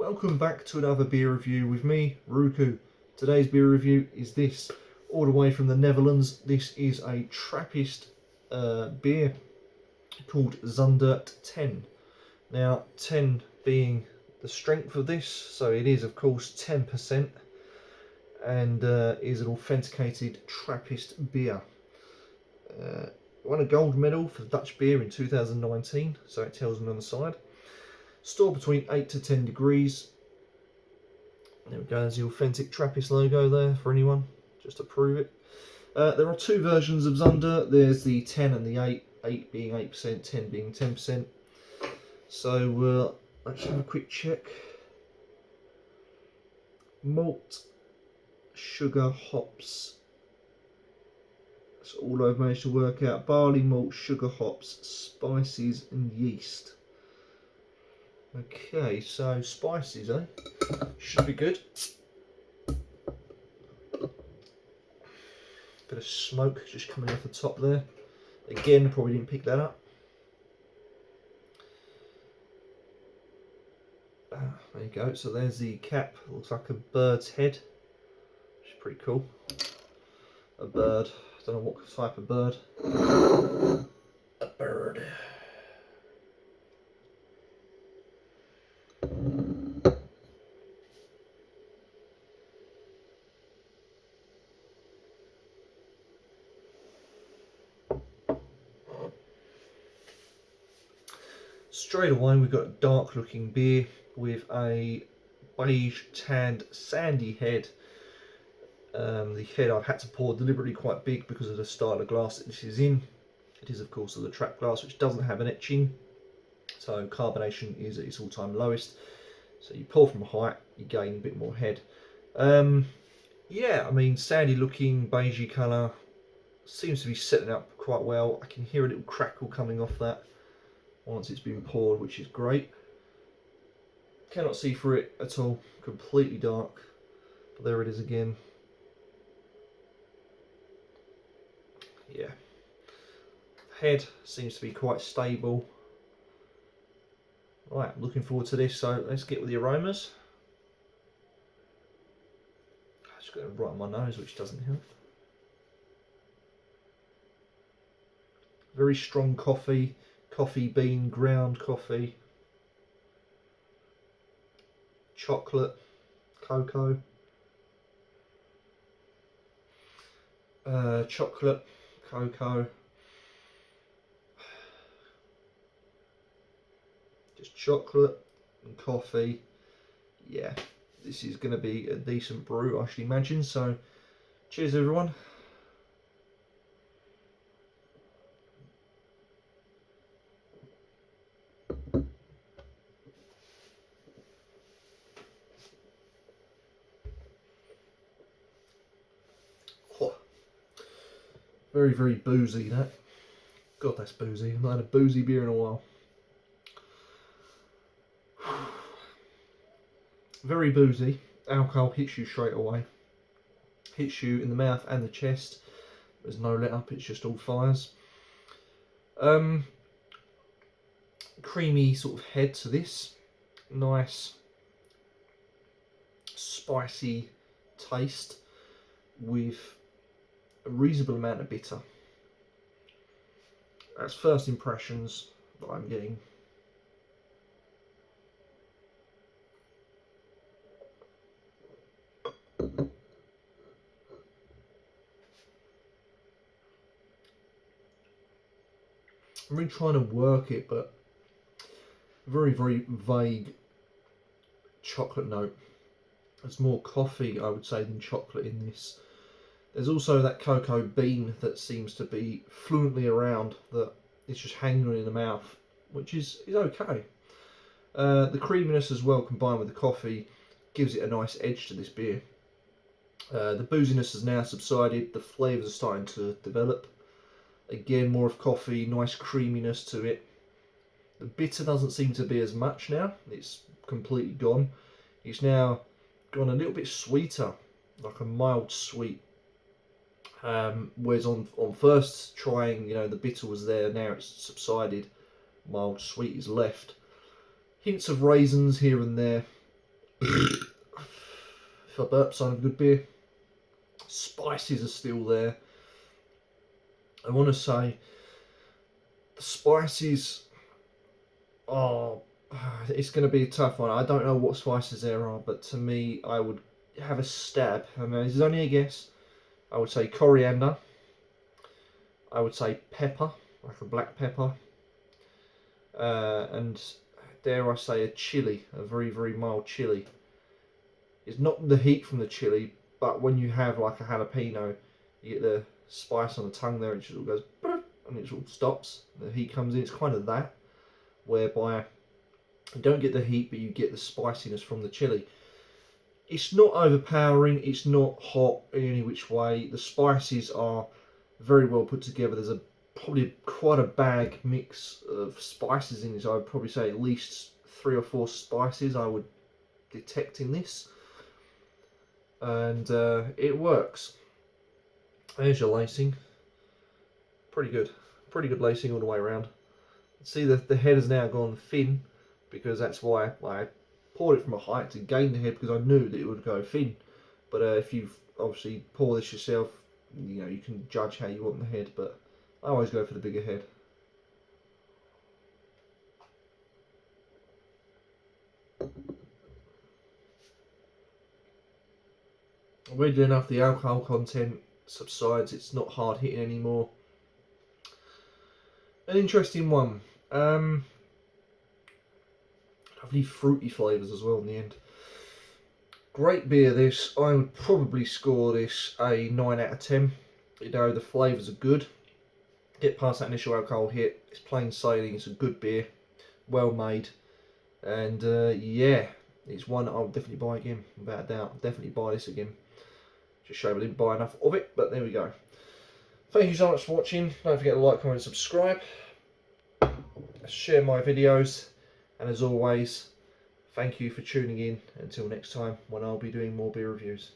Welcome back to another beer review with me, Ruku. Today's beer review is this, all the way from the Netherlands. This is a Trappist beer called Zundert 10. Now, 10 being the strength of this, so it is of course 10%, and is an authenticated Trappist beer. Won a gold medal for Dutch beer in 2019, so it tells me on the side. Stored between 8 to 10 degrees. There we go, there's the authentic Trappist logo there for anyone, just to prove it. There are two versions of Zundert. There's the 10 and the 8, 8 being 8%, 10 being 10%. So let's have a quick check. Malt, sugar, hops. That's all I've managed to work out. Barley, malt, sugar, hops, spices and yeast. Okay, so spices, eh? Should be good. Bit of smoke just coming off the top there. Again, probably didn't pick that up. There you go. So there's the cap. Looks like a bird's head, which is pretty cool. A bird. I don't know what type of bird. A bird. Straight away we've got a dark looking beer with a beige tanned sandy head. The head I've had to pour deliberately quite big because of the style of glass that this is in. It is of course of the trap glass, which doesn't have an etching, so carbonation is at its all-time lowest. So you pour from a height, you gain a bit more head. Yeah, I mean, sandy looking, beigey colour, seems to be setting up quite well. I can hear a little crackle coming off that once it's been poured, which is great. Cannot see through it at all, completely dark, but there it is again. Yeah, head seems to be quite stable. Right, I'm looking forward to this, so let's get with the aromas. I just got it right on my nose, which doesn't help. Very strong coffee. Coffee bean, ground coffee, chocolate, cocoa, chocolate, cocoa, just chocolate and coffee. Yeah, this is going to be a decent brew, I should imagine. So, cheers everyone. Very, very boozy, that. God, that's boozy. I've not had a boozy beer in a while. Very boozy. Alcohol hits you straight away. Hits you in the mouth and the chest. There's no let up, it's just all fires. Creamy sort of head to this. Nice, spicy taste with a reasonable amount of bitter. That's first impressions that I'm getting. I'm really trying to work it, but very, very vague chocolate note. There's more coffee, I would say, than chocolate in this. There's also that cocoa bean that seems to be fluently around, that it's just hanging in the mouth, which is okay. The creaminess as well, combined with the coffee, gives it a nice edge to this beer. The booziness has now subsided, the flavours are starting to develop. Again, more of coffee, nice creaminess to it. The bitter doesn't seem to be as much now, it's completely gone. It's now gone a little bit sweeter, like a mild sweet. Whereas on first trying, the bitter was there, now it's subsided, mild sweet is left. Hints of raisins here and there, If I burp, sign of good beer. Spices are still there. I want to say the spices are. It's going to be a tough one. I don't know what spices there are, but to me, I would have a stab. I mean, this is only a guess. I would say coriander. I would say pepper, like a black pepper. And dare I say a chili, a very, very mild chili. It's not the heat from the chili, but when you have like a jalapeno, you get the spice on the tongue there, it just all goes, and it sort of stops. The heat comes in. It's kind of that, whereby you don't get the heat, but you get the spiciness from the chili. It's not overpowering. It's not hot in any which way. The spices are very well put together. There's probably quite a bag mix of spices in this. I would probably say at least 3 or 4 spices I would detect in this, and it works. There's your lacing. Pretty good lacing all the way around. See, the head has now gone thin, because that's why I poured it from a height to gain the head, because I knew that it would go thin. But if you obviously pour this yourself, you know, you can judge how you want the head, but I always go for the bigger head. Weirdly enough, the alcohol content subsides. It's not hard hitting anymore. An interesting one. Lovely fruity flavours as well in the end. Great beer this. I would probably score this a 9 out of 10. You know, the flavours are good. Get past that initial alcohol hit. It's plain sailing. It's a good beer. Well made. And yeah, it's one I'll definitely buy again, without a doubt. Definitely buy this again. Just shame I didn't buy enough of it, but there we go. Thank you so much for watching. Don't forget to like, comment, subscribe. Share my videos. And as always, thank you for tuning in. Until next time, when I'll be doing more beer reviews.